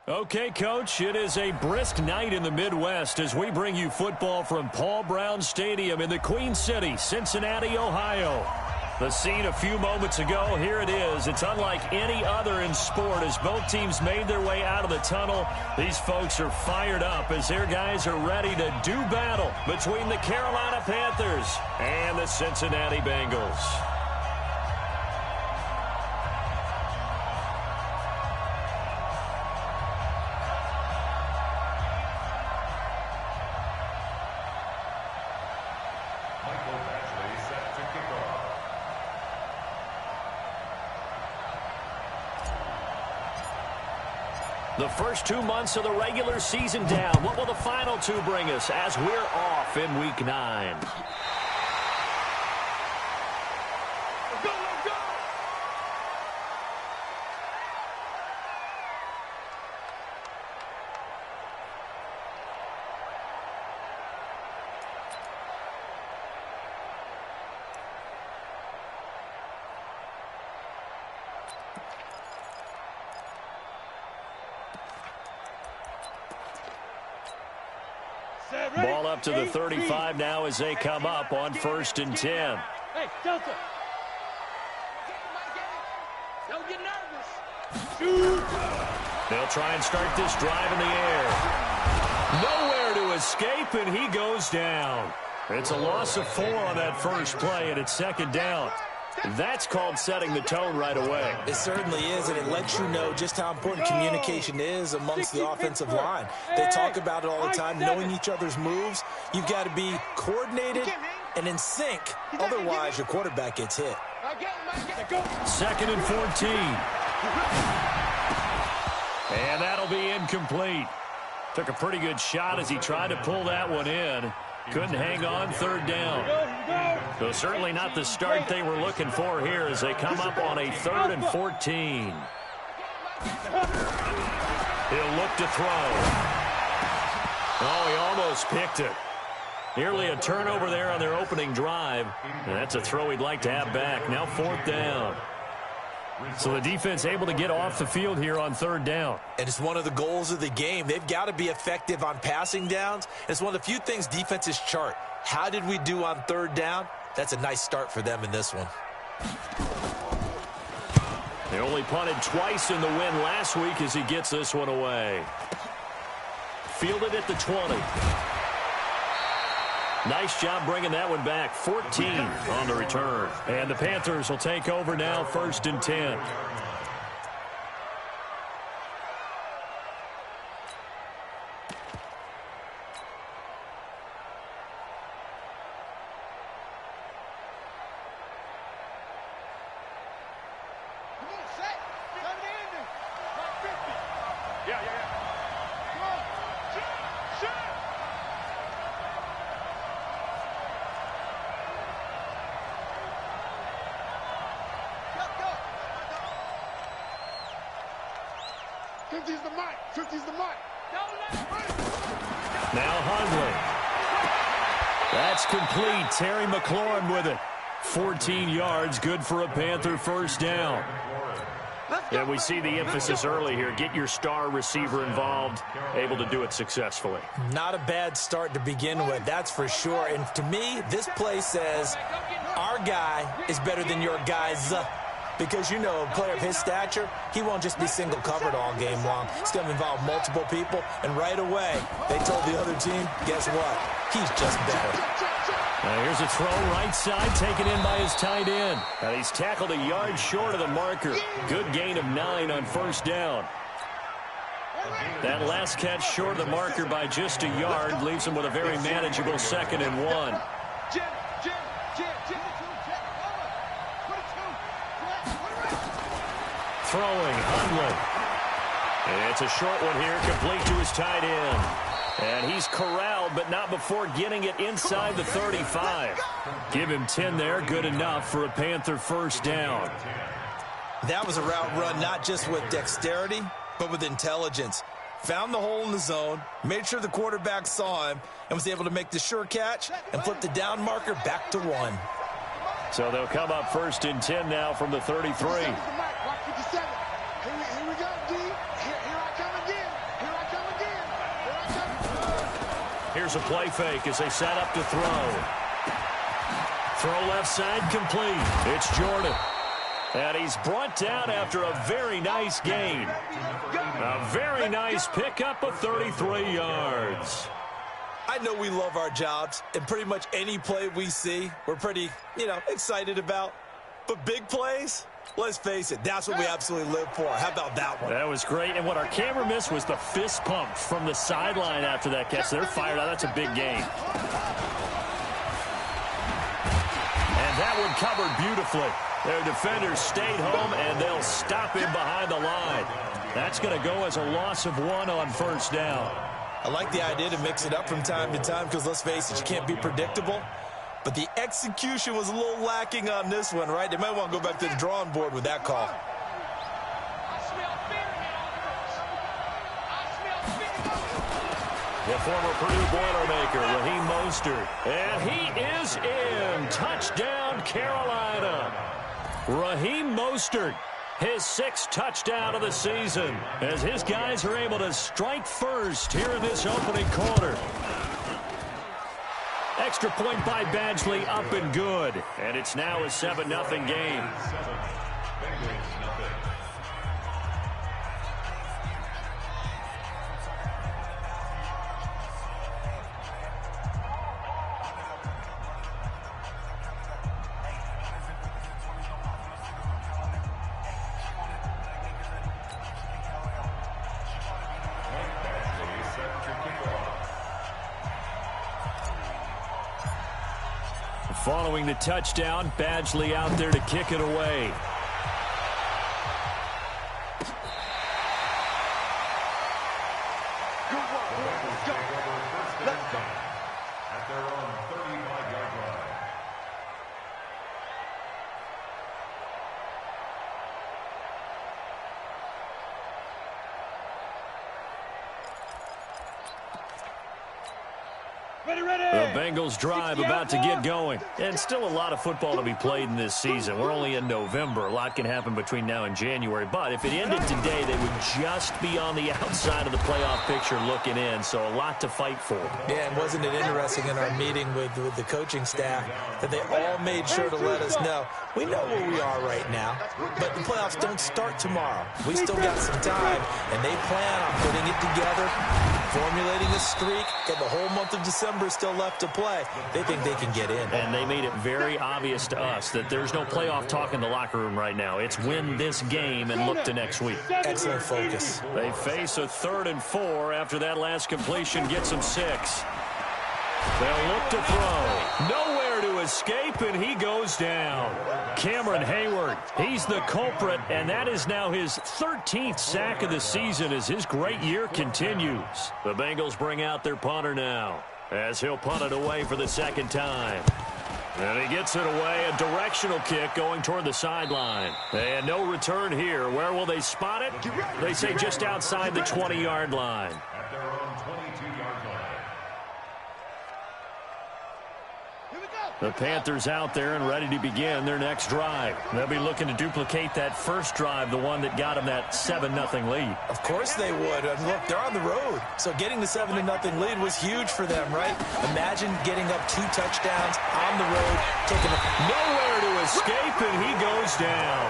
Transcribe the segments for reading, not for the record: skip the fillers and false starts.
Okay, Coach, it is a brisk night in the Midwest as we bring you football from Paul Brown Stadium in the Queen City, Cincinnati, Ohio. The scene a few moments ago, here it is. It's unlike any other in sport as both teams made their way out of the tunnel. These folks are fired up as their guys are ready to do battle between the Carolina Panthers and the Cincinnati Bengals. The first 2 months of the regular season down. What will the final two bring us as we're off in Week 9? Ball up to the 35 now as they come up on 1st and 10. Hey, Delta. Don't get nervous. Shoot. They'll try and start this drive in the air. Nowhere to escape, and he goes down. It's a loss of 4 on that first play, and it's 2nd down. That's called setting the tone right away. It certainly is, and it lets you know just how important communication is amongst the offensive line. They talk about it all the time, knowing each other's moves. You've got to be coordinated and in sync. Otherwise, your quarterback gets hit. 2nd and 14. And that'll be incomplete. Took a pretty good shot as he tried to pull that one in. Couldn't hang on, 3rd down. So certainly not the start they were looking for here as they come up on a 3rd and 14. He'll look to throw. Oh, he almost picked it. Nearly a turnover there on their opening drive. And that's a throw he'd like to have back. Now 4th down. So the defense able to get off the field here on 3rd down. And it's one of the goals of the game. They've got to be effective on passing downs. It's one of the few things defenses chart. How did we do on 3rd down? That's a nice start for them in this one. They only punted twice in the win last week as he gets this one away. Fielded at the 20. Nice job bringing that one back. 14 on the return. And the Panthers will take over now, 1st and 10. Now Hundley. That's complete. Terry McLaurin with it. 14 yards, good for a Panther 1st down. And we see the emphasis early here. Get your star receiver involved, able to do it successfully. Not a bad start to begin with, that's for sure. And to me, this play says our guy is better than your guys. Because, you know, a player of his stature, he won't just be single covered all game long. It's going to involve multiple people. And right away, they told the other team, guess what? He's just better. Now here's a throw right side, taken in by his tight end. And he's tackled a yard short of the marker. Good gain of 9 on 1st down. That last catch short of the marker by just a yard leaves him with a very manageable 2nd and 1. Throwing, Hundley. It's a short one here, complete to his tight end. And he's corralled, but not before getting it inside the 35. Give him 10 there, good enough for a Panther 1st down. That was a route run not just with dexterity, but with intelligence. Found the hole in the zone, made sure the quarterback saw him, and was able to make the sure catch and flip the down marker back to 1. So they'll come up 1st and 10 now from the 33. Here we go, D. Here I come again. Here's a play fake as they set up to throw. Throw left side complete. It's Jordan. And he's brought down after a very nice gain. A very nice pickup of 33 yards. I know we love our jobs, and pretty much any play we see, we're pretty, excited about. But big plays, let's face it, that's what we absolutely live for. How about that one? That was great, and what our camera missed was the fist pump from the sideline after that catch. They're fired out. That's a big gain. And that one covered beautifully. Their defenders stayed home, and they'll stop him behind the line. That's going to go as a loss of 1 on first down. I like the idea to mix it up from time to time because, let's face it, you can't be predictable. But the execution was a little lacking on this one, right? They might want to go back to the drawing board with that call. The former Purdue Boilermaker, Raheem Mostert. And he is in. Touchdown, Carolina. Raheem Mostert, his 6th touchdown of the season, as his guys are able to strike first here in this opening quarter. Extra point by Badgley, up and good. And it's now a 7-0 game. Following the touchdown, Badgley out there to kick it away. At their own 35-yard line. The Bengals drive about to get going. And still a lot of football to be played in this season. We're only in November. A lot can happen between now and January. But if it ended today, they would just be on the outside of the playoff picture looking in. So a lot to fight for. Yeah, and wasn't it interesting in our meeting with the coaching staff that they all made sure to let us know, we know where we are right now, but the playoffs don't start tomorrow. We still got some time, and they plan on putting it together, formulating a streak, and the whole month of December is still left to play. They think they can get in. And they made it very obvious to us that there's no playoff talk in the locker room right now. It's win this game and look to next week. Excellent focus. They face a 3rd and 4 after that last completion gets them 6. They'll look to throw. Nowhere to escape, and he goes down. Cameron Hayward, he's the culprit, and that is now his 13th sack of the season as his great year continues. The Bengals bring out their punter now, as he'll punt it away for the 2nd time. And he gets it away, a directional kick going toward the sideline. And no return here. Where will they spot it? They say just outside the 20-yard line. At their own 22-yard line. The Panthers out there and ready to begin their next drive. They'll be looking to duplicate that first drive, the one that got them that 7-0 lead. Of course they would. And look, they're on the road. So getting the 7-0 lead was huge for them, right? Imagine getting up 2 touchdowns on the road, taking nowhere to escape, and he goes down.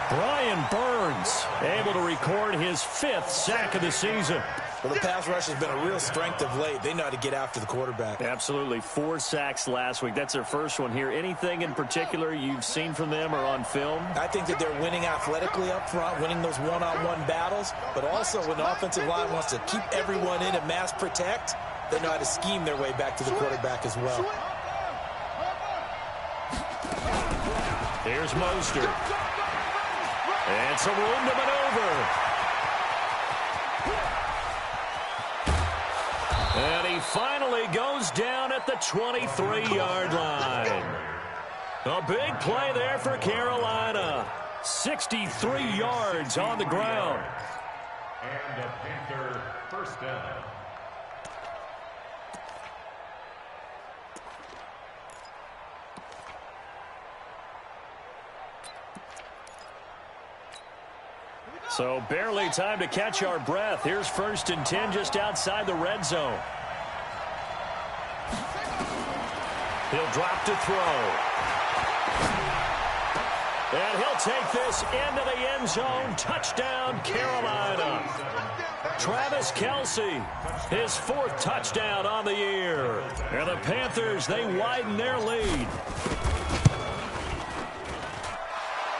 Brian Burns able to record his 5th sack of the season. Well, the pass rush has been a real strength of late. They know how to get after the quarterback. Absolutely. 4 sacks last week. That's their first one here. Anything in particular you've seen from them or on film? I think that they're winning athletically up front, winning those one-on-one battles, but also when the offensive line wants to keep everyone in and mass protect, they know how to scheme their way back to the quarterback as well. Here's Mostert. And some room to maneuver. And he finally goes down at the 23-yard line. A big play there for Carolina. 63 yards on the ground. And a Panther first down. So barely time to catch our breath. Here's 1st and 10 just outside the red zone. He'll drop to throw. And he'll take this into the end zone. Touchdown, Carolina. Travis Kelce, his 4th touchdown on the year. And the Panthers, they widen their lead.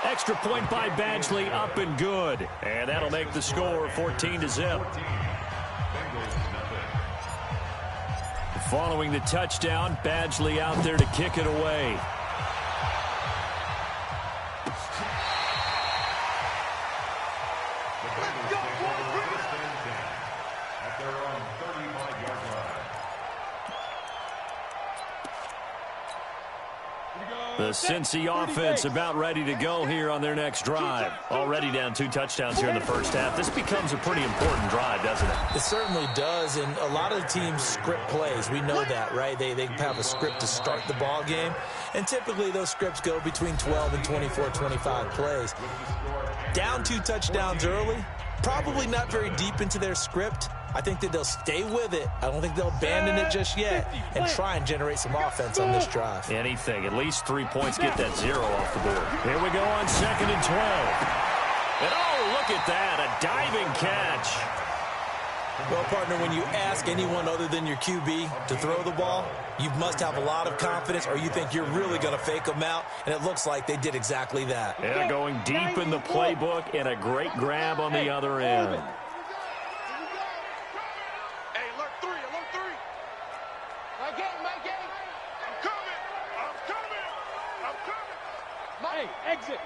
Extra point by Badgley, up and good. And that'll make the score 14-0. Following the touchdown, Badgley out there to kick it away. The Cincy offense about ready to go here on their next drive. Already down 2 touchdowns here in the first half. This becomes a pretty important drive, doesn't it? It certainly does, and a lot of the teams script plays. We know that, right? They have a script to start the ball game, and typically those scripts go between 12 and 24, 25 plays. Down 2 touchdowns early, probably not very deep into their script. I think that they'll stay with it. I don't think they'll abandon it just yet and try and generate some offense on this drive. Anything. At least 3 points, get that 0 off the board. Here we go on 2nd and 12. And oh, look at that. A diving catch. Well, partner, when you ask anyone other than your QB to throw the ball, you must have a lot of confidence or you think you're really going to fake them out, and it looks like they did exactly that. Yeah, going deep in the playbook and a great grab on the other end. Hey, exit.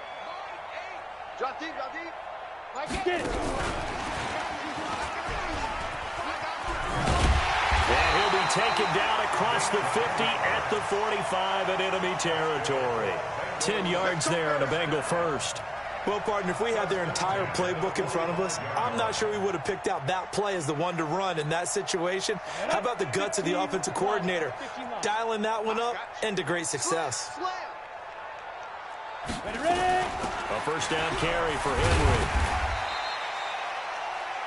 Drop deep, drop deep. Get it. And he'll be taken down across the 50 at the 45 in enemy territory. 10 yards there and a Bengal first. Well, partner, if we had their entire playbook in front of us, I'm not sure we would have picked out that play as the one to run in that situation. How about the guts of the offensive coordinator? Dialing that one up into great success. Ready. A first down carry for Henry.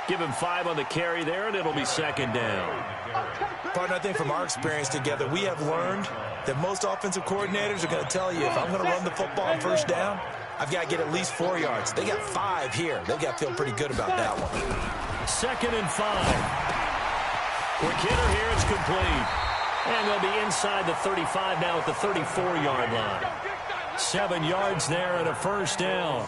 Give him 5 on the carry there, and it'll be 2nd down. Partner, I think from our experience together, we have learned that most offensive coordinators are going to tell you, if I'm going to run the football on first down, I've got to get at least 4 yards. They got 5 here. They've got to feel pretty good about that one. 2nd and 5. Quick hitter here. It's complete. And they'll be inside the 35 now at the 34-yard line. 7 yards there and a first down.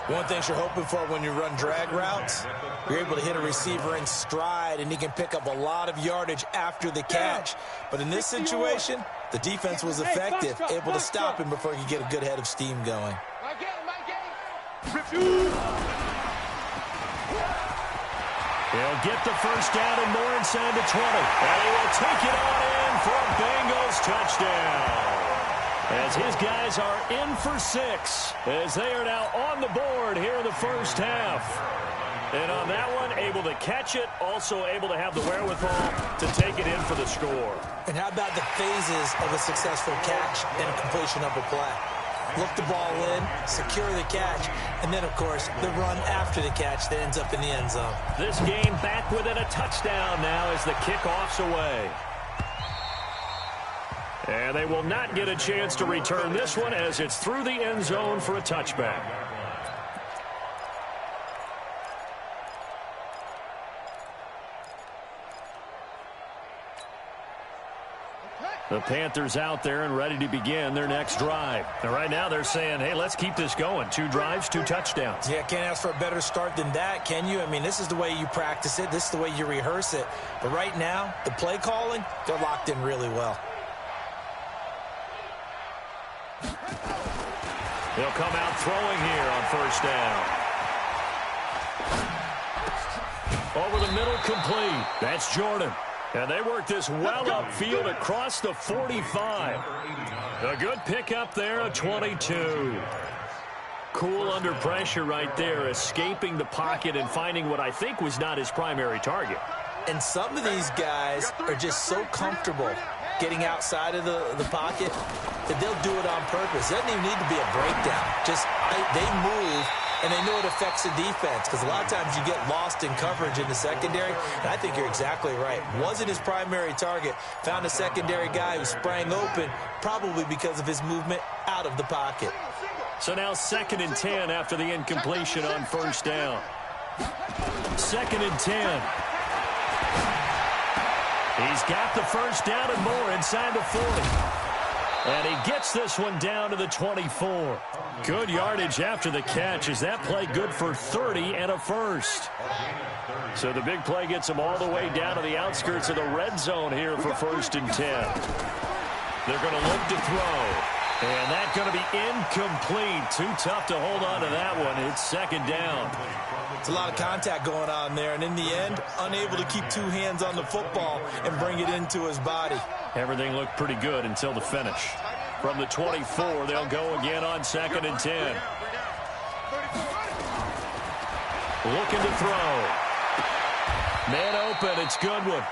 One thing you're hoping for when you run drag routes, you're able to hit a receiver in stride, and he can pick up a lot of yardage after the catch. But in this situation, the defense was effective, able to stop him before he could get a good head of steam going. He'll get the first down and more inside the 20. And he will take it on in for a Bengals touchdown. As his guys are in for 6, as they are now on the board here in the first half. And on that one, able to catch it, also able to have the wherewithal to take it in for the score. And how about the phases of a successful catch and a completion of a play? Look the ball in, secure the catch, and then, of course, the run after the catch that ends up in the end zone. This game back within a touchdown now as the kickoff's away. And they will not get a chance to return this one as it's through the end zone for a touchback. The Panthers out there and ready to begin their next drive. And right now they're saying, hey, let's keep this going. 2 drives, 2 touchdowns. Yeah, can't ask for a better start than that, can you? I mean, this is the way you practice it. This is the way you rehearse it. But right now, the play calling, they're locked in really well. He'll come out throwing here on first down. Over the middle, complete. That's Jordan. And they work this well upfield across the 45. A good pickup there, a 22. Cool under pressure right there, escaping the pocket and finding what I think was not his primary target. And some of these guys are just so comfortable getting outside of the pocket that they'll do it on purpose. It doesn't even need to be a breakdown. Just they move and they know it affects the defense because a lot of times you get lost in coverage in the secondary, and I think you're exactly right. Wasn't his primary target. Found a secondary guy who sprang open, probably because of his movement out of the pocket. So now 2nd and 10 after the incompletion on first down. 2nd and 10. He's got the first down and more inside the 40. And he gets this one down to the 24. Good yardage after the catch. Is that play good for 30 and a first? So the big play gets him all the way down to the outskirts of the red zone here for 1st and 10. They're going to look to throw. And that's going to be incomplete. Too tough to hold on to that one. It's 2nd down. It's a lot of contact going on there, and in the end, unable to keep two hands on the football and bring it into his body. Everything looked pretty good until the finish. From the 24, they'll go again on 2nd and 10. Looking to throw. Man open, it's Goodwin.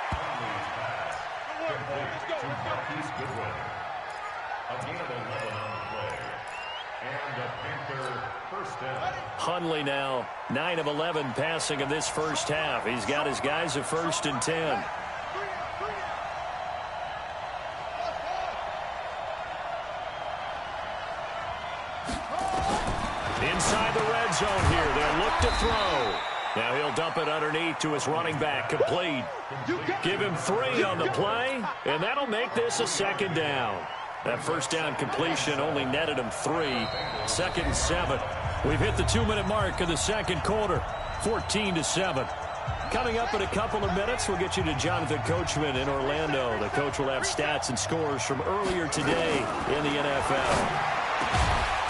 Hundley now 9 of 11 passing in this first half. He's got his guys at 1st and 10. Inside the red zone here. They'll look to throw. Now he'll dump it underneath to his running back. Complete. Give him 3 on the play, and that'll make this a 2nd down. That first down completion only netted him 3. 2nd and 7. We've hit the 2-minute mark of the second quarter. 14-7. Coming up in a couple of minutes, we'll get you to Jonathan Coachman in Orlando. The coach will have stats and scores from earlier today in the NFL.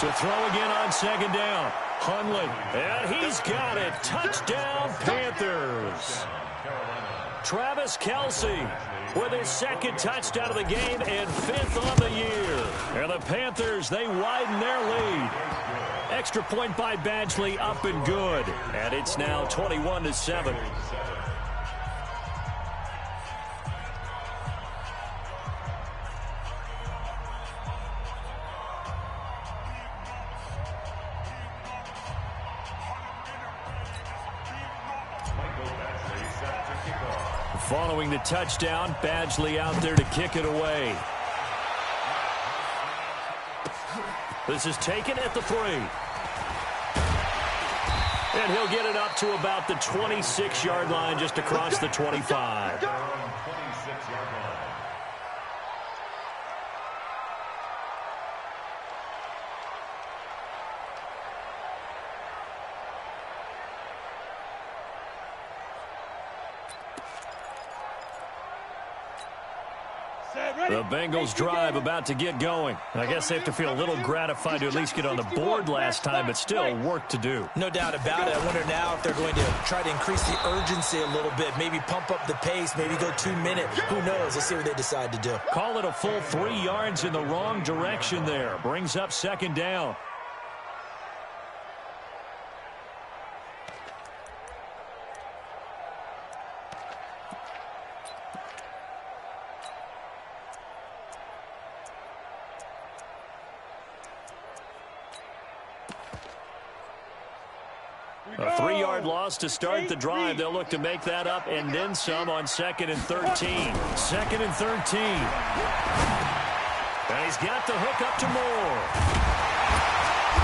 To throw again on 2nd down. Hundley, and he's got it. Touchdown, Panthers. Travis Kelce with his 2nd touchdown of the game and 5th on the year. And the Panthers, they widen their lead. Extra point by Badgley, up and good. And it's now 21-7. Following the touchdown, Badgley out there to kick it away. This is taken at the 3. And he'll get it up to about the 26-yard line, just across the 25. The Bengals drive about to get going. I guess they have to feel a little gratified to at least get on the board last time, but still work to do. No doubt about it. I wonder now if they're going to try to increase the urgency a little bit, maybe pump up the pace, maybe go 2-minute. Who knows? Let's see what they decide to do. Call it a full 3 yards in the wrong direction there. Brings up 2nd down. A 3-yard loss to start the drive. They'll look to make that up and then some on 2nd and 13. 2nd and 13. And he's got the hook up to Moore.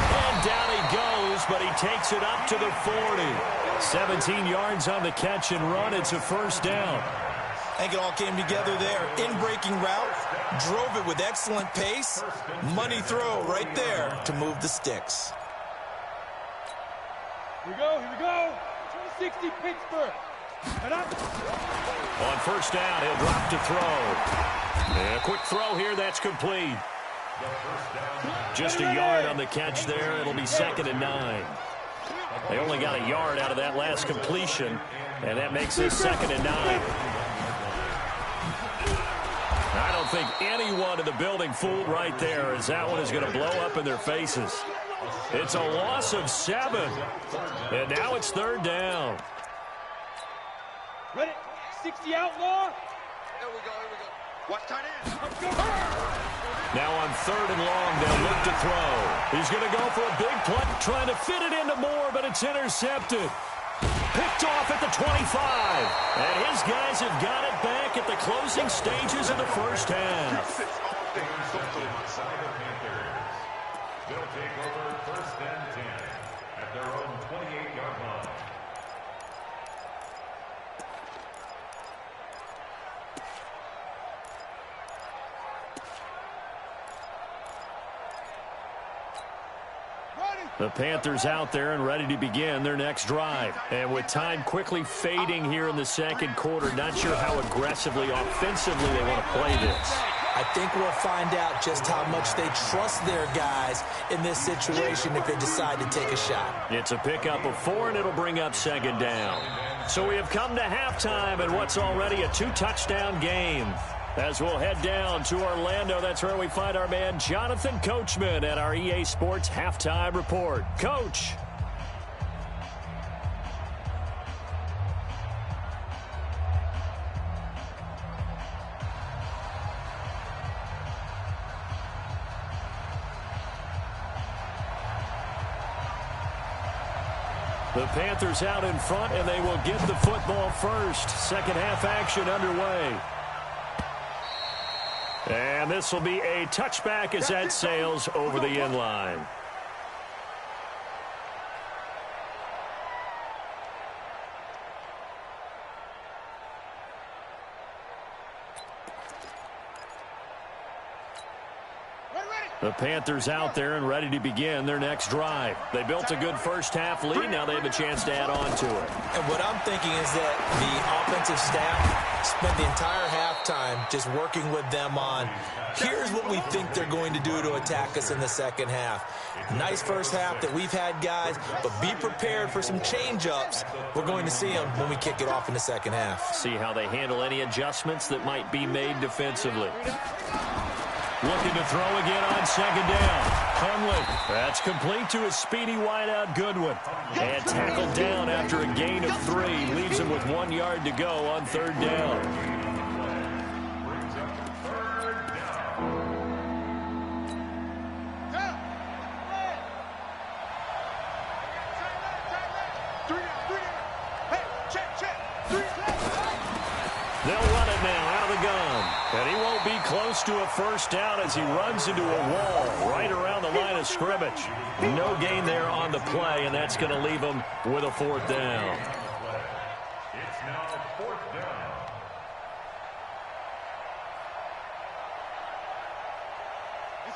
And down he goes, but he takes it up to the 40. 17 yards on the catch and run. It's a 1st down. I think it all came together there. In-breaking route, drove it with excellent pace. Money throw right there to move the sticks. Here we go. 260 Pittsburgh. On 1st down, he'll drop to throw. And a quick throw here, that's complete. Just a yard on the catch there. It'll be 2nd and 9. They only got a yard out of that last completion, and that makes it 2nd and 9. I don't think anyone in the building fooled right there, as that one is going to blow up in their faces. It's a loss of 7. And now it's 3rd down. Ready? 60 outlaw. Here we go. Watch tight end. Let's go. Now on 3rd and long, they'll look to throw. He's going to go for a big play, trying to fit it into Moore, but it's intercepted. Picked off at the 25. And his guys have got it back at the closing stages of the first half. They'll take over 1st and 10 at their own 28-yard line. The Panthers out there and ready to begin their next drive. And with time quickly fading here in the second quarter, not sure how aggressively, offensively they want to play this. I think we'll find out just how much they trust their guys in this situation if they decide to take a shot. It's a pickup of 4, and it'll bring up 2nd down. So we have come to halftime in what's already a 2-touchdown game. As we'll head down to Orlando, that's where we find our man Jonathan Coachman at our EA Sports Halftime Report. Coach. The Panthers out in front, and they will get the football first. Second half action underway. And this will be a touchback as that sails over the end line. The Panthers out there and ready to begin their next drive. They built a good first half lead. Now they have a chance to add on to it. And what I'm thinking is that the offensive staff spent the entire halftime just working with them on, here's what we think they're going to do to attack us in the second half. Nice first half that we've had, guys, but be prepared for some change-ups. We're going to see them when we kick it off in the second half. See how they handle any adjustments that might be made defensively. Looking to throw again on 2nd down. Hundley. That's complete to a speedy wideout Goodwin. And tackled down after a gain of 3. Leaves him with 1 yard to go on 3rd down. They'll run it now out of the gun. And he won't be close to a first down as he runs into a wall right around the line of scrimmage. No gain there on the play, and that's going to leave him with a 4th down. It's now 4th down.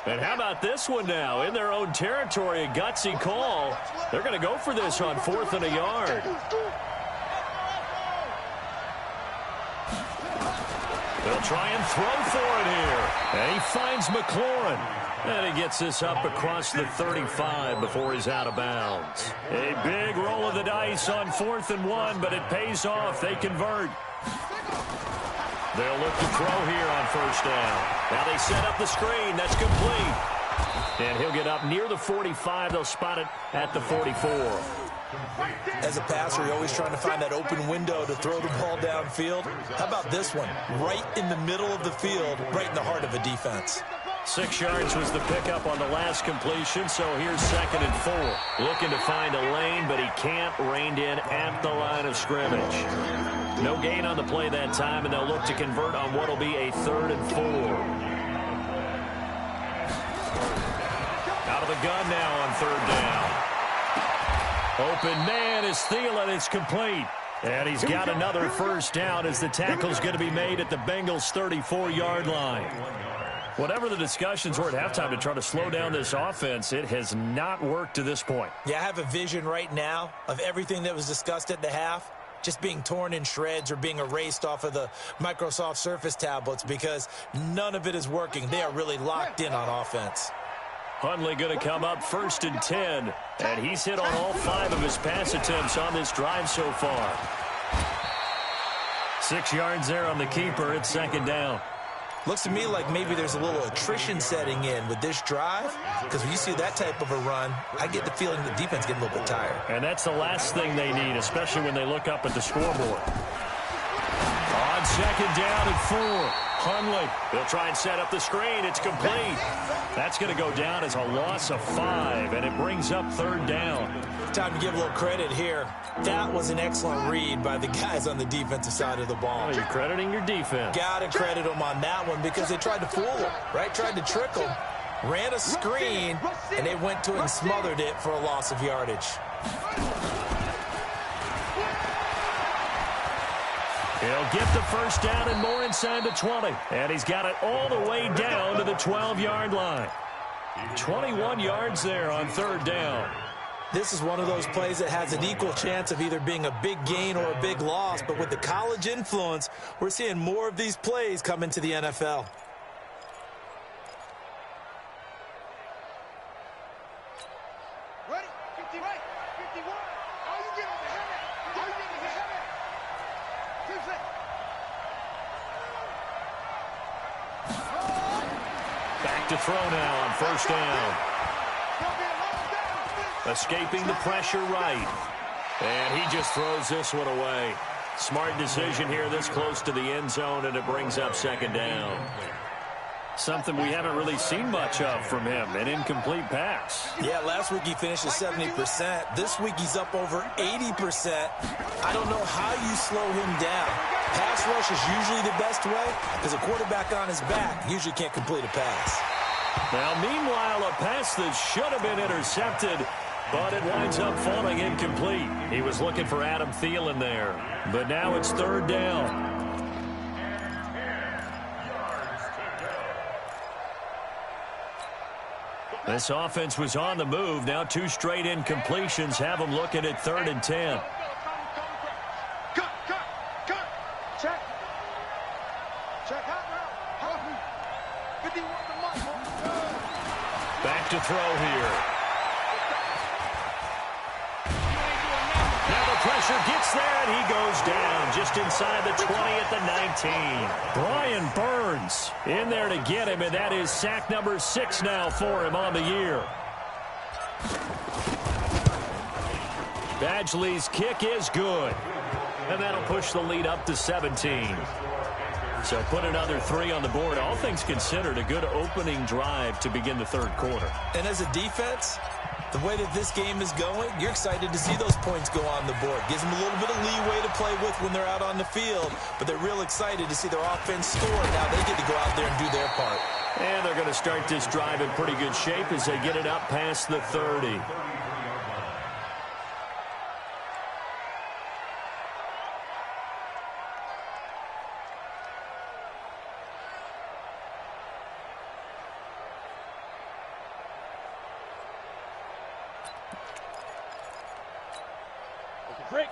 And how about this one now? In their own territory, a gutsy call. They're going to go for this on 4th and a yard. They'll try and throw for it here. And he finds McLaurin. And he gets this up across the 35 before he's out of bounds. A big roll of the dice on 4th and 1, but it pays off. They convert. They'll look to throw here on 1st down. Now they set up the screen. That's complete. And he'll get up near the 45. They'll spot it at the 44. As a passer, you're always trying to find that open window to throw the ball downfield. How about this one? Right in the middle of the field, right in the heart of a defense. 6 yards was the pickup on the last completion, so here's 2nd and 4. Looking to find a lane, but he can't. Reined in at the line of scrimmage. No gain on the play that time, and they'll look to convert on what will be a 3rd and 4. Out of the gun now on 3rd down. Open man is Thielen. It's complete. And he's got another first down as the tackle's going to be made at the Bengals' 34-yard line. Whatever the discussions were at halftime to try to slow down this offense, it has not worked to this point. Yeah, I have a vision right now of everything that was discussed at the half just being torn in shreds or being erased off of the Microsoft Surface tablets because none of it is working. They are really locked in on offense. Hundley going to come up 1st and 10, and he's hit on all 5 of his pass attempts on this drive so far. 6 yards there on the keeper. It's 2nd down. Looks to me like maybe there's a little attrition setting in with this drive because when you see that type of a run, I get the feeling the defense getting a little bit tired. And that's the last thing they need, especially when they look up at the scoreboard. On 2nd down and 4. Hundley. They'll try and set up the screen. It's complete. That's going to go down as a loss of 5, and it brings up 3rd down. Time to give a little credit here. That was an excellent read by the guys on the defensive side of the ball. Oh, you're crediting your defense. Got to credit them on that one because they tried to fool them, right? Tried to trick them. Ran a screen, and they went to it and smothered it for a loss of yardage. He'll get the 1st down and more inside the 20. And he's got it all the way down to the 12-yard line. 21 yards there on 3rd down. This is one of those plays that has an equal chance of either being a big gain or a big loss. But with the college influence, we're seeing more of these plays come into the NFL. Ready? 50 right. 51. All you get is a header. All you get is a header. Back to throw now on 1st down. Escaping the pressure right. And he just throws this one away. Smart decision here this close to the end zone, and it brings up 2nd down. Something we haven't really seen much of from him, an incomplete pass. Yeah, last week he finished at 70%. This week he's up over 80%. I don't know how you slow him down. Pass rush is usually the best way because a quarterback on his back usually can't complete a pass. Now, meanwhile, a pass that should have been intercepted, but it winds up falling incomplete. He was looking for Adam Thielen there, but now it's 3rd down. This offense was on the move. Now 2 straight incompletions have them looking at 3rd and 10. Cut. Check. Check out now. 51 to Michael. Back to throw here. Now the pressure gets there, and he goes down just inside the 20 at the 19. Brian Burns in there to get him, and that is sack number 6 now for him on the year. Badgley's kick is good, and that'll push the lead up to 17. So put another 3 on the board. All things considered, a good opening drive to begin the 3rd quarter. And as a defense, the way that this game is going, you're excited to see those points go on the board. Gives them a little bit of leeway to play with when they're out on the field, but they're real excited to see their offense score. Now they get to go out there and do their part. And they're going to start this drive in pretty good shape as they get it up past the 30.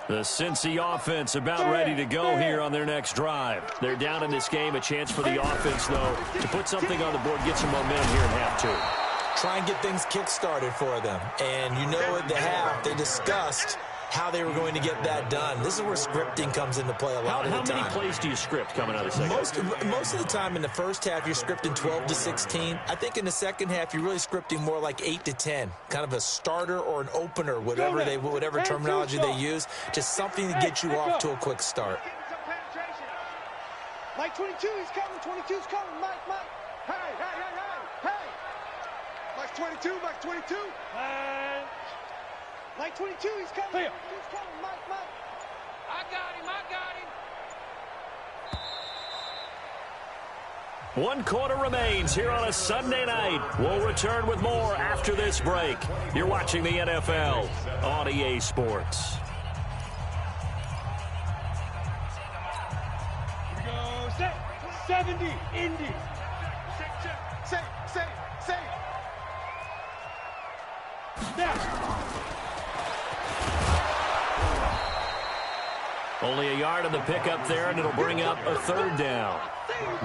The Cincy offense about ready to go here on their next drive. They're down in this game. A chance for the offense, though, to put something on the board, get some momentum here in half 2. Try and get things kick-started for them. And you know at the half, they discussed how they were going to get that done. This is where scripting comes into play a lot of the time. How many plays do you script coming out of the second half? Most of the time in the first half, you're scripting 12 to 16. I think in the second half, you're really scripting more like 8 to 10. Kind of a starter or an opener, whatever terminology they use. Just something to get you off to a quick start. Mike 22, he's coming. 22's coming. Mike. Hey. Mike 22, Mike 22. Mike 22, he's coming. He's coming. Mike. I got him. 1 quarter remains here on a Sunday night. We'll return with more after this break. You're watching the NFL on EA Sports. Here we go. Set. 70. Indy. Say. Snap. Only a yard on the pickup there, and it'll bring up a 3rd down.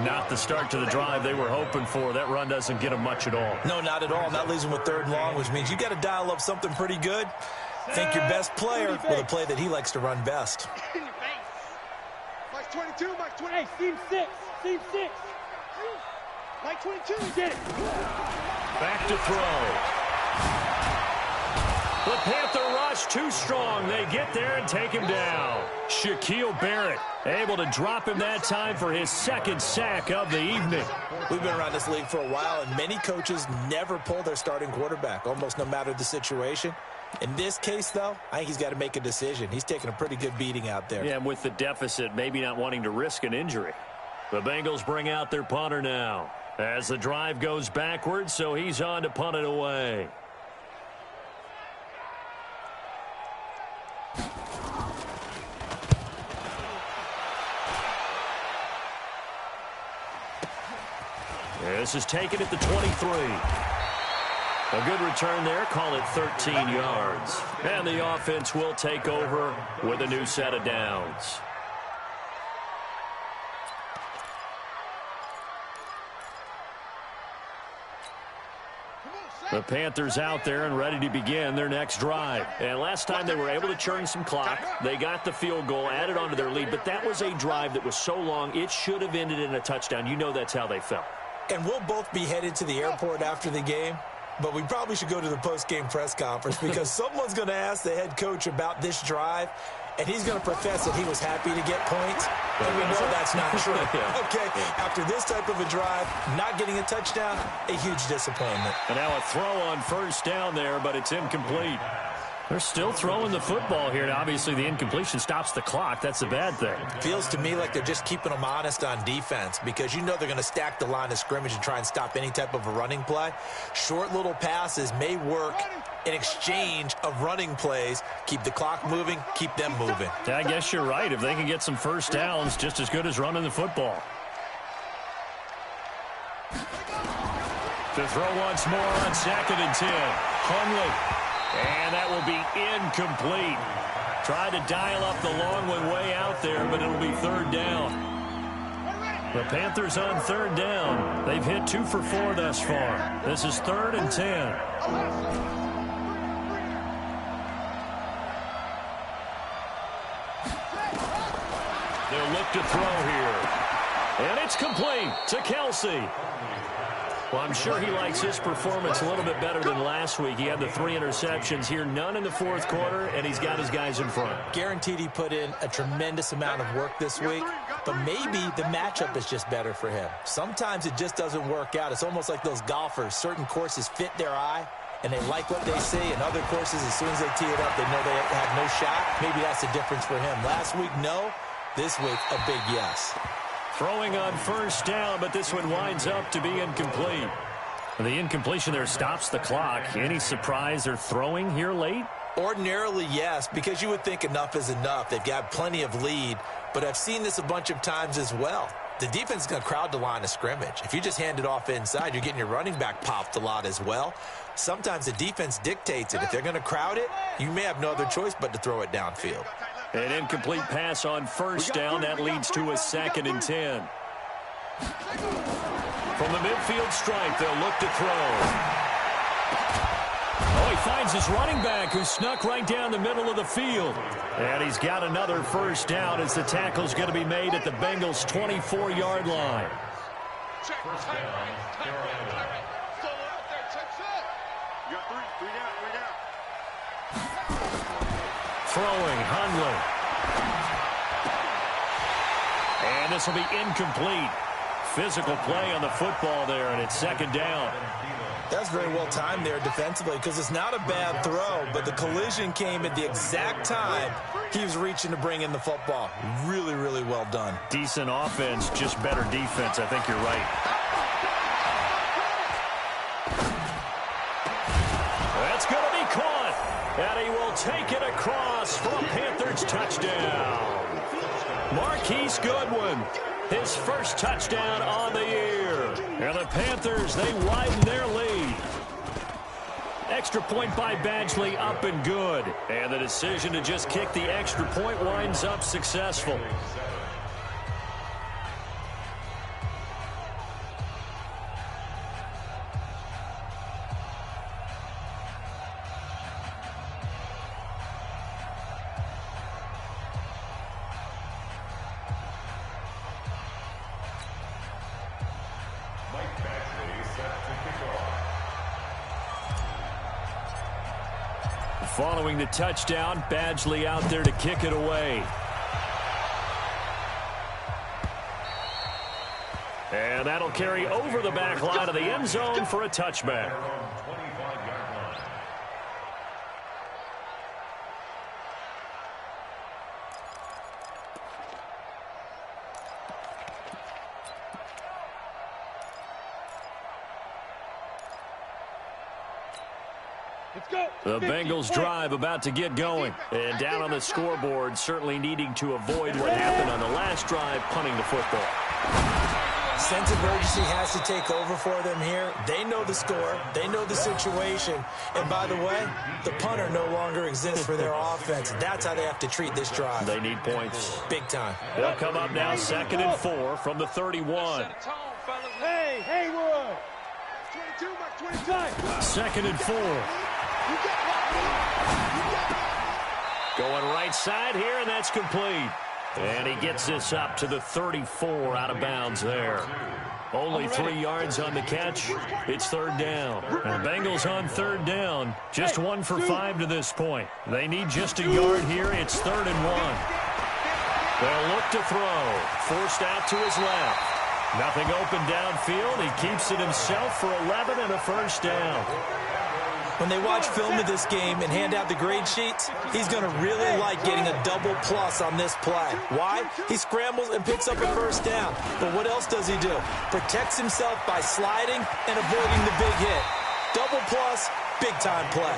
Not the start to the drive they were hoping for. That run doesn't get them much at all. No, not at all. That leaves them with 3rd and long, which means you got to dial up something pretty good. Think your best player with a play that he likes to run best. In your face. Mike 22, Mike 20. Hey, Team 6. Mike 22, get it. Back to throw. The Panther rush too strong. They get there and take him down. Shaquille Barrett able to drop him that time for his second sack of the evening. We've been around this league for a while, and many coaches never pull their starting quarterback, almost no matter the situation. In this case, though, I think he's got to make a decision. He's taking a pretty good beating out there. Yeah, and with the deficit, maybe not wanting to risk an injury. The Bengals bring out their punter now as the drive goes backwards, so he's on to punt it away. This is taken at the 23. A good return there. Call it 13 yards. And the offense will take over with a new set of downs. The Panthers out there and ready to begin their next drive. And last time they were able to churn some clock. They got the field goal, added on to their lead. But that was a drive that was so long, it should have ended in a touchdown. You know that's how they felt. And we'll both be headed to the airport after the game. But we probably should go to the post-game press conference because someone's going to ask the head coach about this drive, and he's going to profess that he was happy to get points. And we know that's not true. Okay, after this type of a drive, not getting a touchdown, a huge disappointment. And now a throw on first down there, but it's incomplete. They're still throwing the football here, and obviously the incompletion stops the clock. That's a bad thing. Feels to me like they're just keeping them honest on defense because you know they're going to stack the line of scrimmage and try and stop any type of a running play. Short little passes may work in exchange of running plays. Keep the clock moving, keep them moving. Yeah, I guess you're right. If they can get some first downs, just as good as running the football. To throw once more on 2nd and 10. Hundley. And that will be incomplete. Tried to dial up the long one way out there, but it'll be 3rd down. The Panthers on 3rd down. They've hit 2 for 4 thus far. This is 3rd and 10. They'll look to throw here. And it's complete to Kelsey. Well, I'm sure he likes his performance a little bit better than last week. He had the 3 interceptions here, none in the 4th quarter, and he's got his guys in front. Guaranteed he put in a tremendous amount of work this week, but maybe the matchup is just better for him. Sometimes it just doesn't work out. It's almost like those golfers. Certain courses fit their eye, and they like what they see, and other courses, as soon as they tee it up, they know they have no shot. Maybe that's the difference for him. Last week, no. This week, a big yes. Throwing on first down, but this one winds up to be incomplete. The incompletion there stops the clock. Any surprise they're throwing here late? Ordinarily, yes, because you would think enough is enough. They've got plenty of lead, but I've seen this a bunch of times as well. The defense is going to crowd the line of scrimmage. If you just hand it off inside, you're getting your running back popped a lot as well. Sometimes the defense dictates it. If they're going to crowd it, you may have no other choice but to throw it downfield. An incomplete pass on first down. That leads to a 2nd and 10. From the midfield stripe, they'll look to throw. Oh, he finds his running back who snuck right down the middle of the field. And he's got another first down as the tackle's going to be made at the Bengals' 24-yard line. Throwing, Hundley. And this will be incomplete. Physical play on the football there, and it's 2nd down. That's very well timed there defensively because it's not a bad throw, but the collision came at the exact time he was reaching to bring in the football. Really, really well done. Decent offense, just better defense. I think you're right. That's going to be caught, and he will take it across for a Panthers touchdown. Marquise Goodwin, his first touchdown on the year. And the Panthers, they widen their lead. Extra point by Badgley, up and good. And the decision to just kick the extra point winds up successful. Following the touchdown, Badgley out there to kick it away. And that'll carry over the back line of the end zone for a touchback. The Bengals drive about to get going. And down on the scoreboard, certainly needing to avoid what happened on the last drive, punting the football. Sense of urgency has to take over for them here. They know the score. They know the situation. And by the way, the punter no longer exists for their offense. That's how they have to treat this drive. They need points. Big time. They'll come up now 2nd and 4 from the 31. Hey, Haywood. 22, Mike 22. 2nd and 4. Going right side here, and that's complete. And he gets this up to the 34 out of bounds there. Only 3 yards on the catch. It's 3rd down. And Bengals on 3rd down. Just 1 for 5 to this point. They need just a yard here. It's 3rd and 1. They'll look to throw. Forced out to his left. Nothing open downfield. He keeps it himself for 11 and a first down. When they watch film of this game and hand out the grade sheets, he's going to really like getting a double plus on this play. Why? He scrambles and picks up a first down. But what else does he do? Protects himself by sliding and avoiding the big hit. Double plus, big-time play.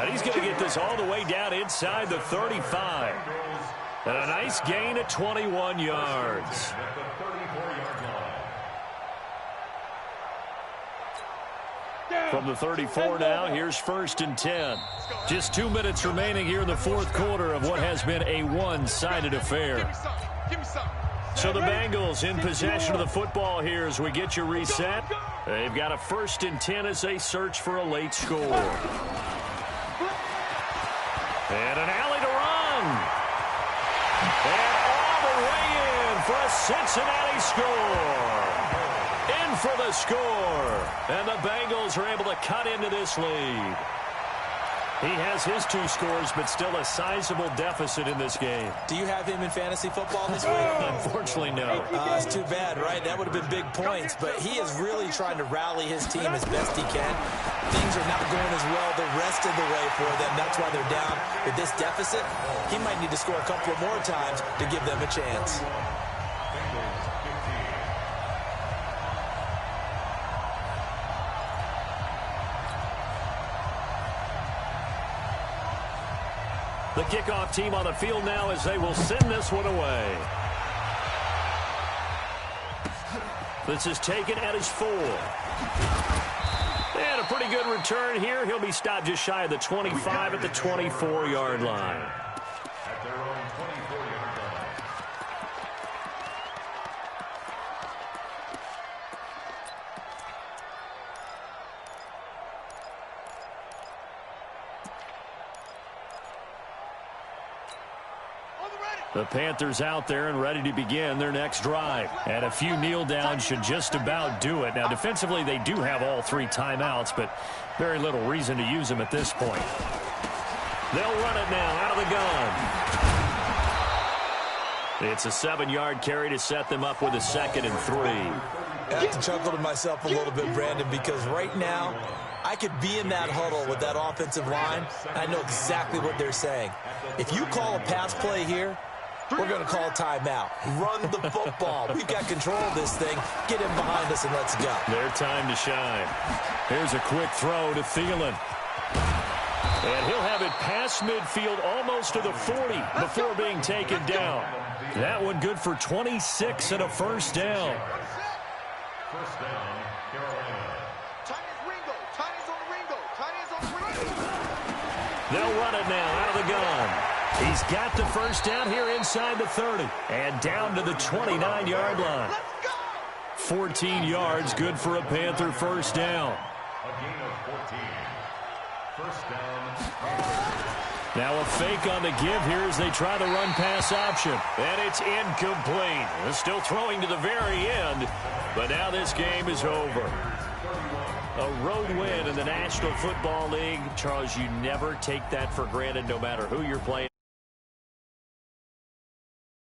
And he's going to get this all the way down inside the 35. And a nice gain at 21 yards. From the 34 now, here's 1st and 10. Just 2 minutes remaining here in the 4th quarter of what has been a one-sided affair. So the Bengals in possession of the football here as we get you reset. They've got a 1st and 10 as they search for a late score. And an alley to run. And all the way in for a Cincinnati score. In for the score. And the Bengals are able to cut into this lead. He has his 2 scores, but still a sizable deficit in this game. Do you have him in fantasy football this week? Unfortunately, no. It's too bad, right? That would have been big points, but he is really trying to rally his team as best he can. Things are not going as well the rest of the way for them. That's why they're down with this deficit. He might need to score a couple of more times to give them a chance. The kickoff team on the field now as they will send this one away. This is taken at his 4. And a pretty good return here. He'll be stopped just shy of the 25 at the 24-yard line. At their own 24-yard line. The Panthers out there and ready to begin their next drive. And a few kneel downs should just about do it. Now, defensively, they do have all 3 timeouts, but very little reason to use them at this point. They'll run it now out of the gun. It's a 7-yard carry to set them up with a 2nd and 3. I have to chuckle to myself a little bit, Brandon, because right now I could be in that huddle with that offensive line, and I know exactly what they're saying. If you call a pass play here, we're going to call timeout. Run the football. We've got control of this thing. Get him behind us and let's go. Their time to shine. Here's a quick throw to Thielen. And he'll have it past midfield almost to the 40 before being taken down. That one good for 26 and a first down. First down, Carolina. They'll run it now out of the gun. He's got the first down here inside the 30 and down to the 29-yard line. 14 yards, good for a Panther first down. A gain of 14. First down. Now a fake on the give here as they try the run-pass option. And it's incomplete. They're still throwing to the very end, but now this game is over. A road win in the National Football League. Charles, you never take that for granted no matter who you're playing.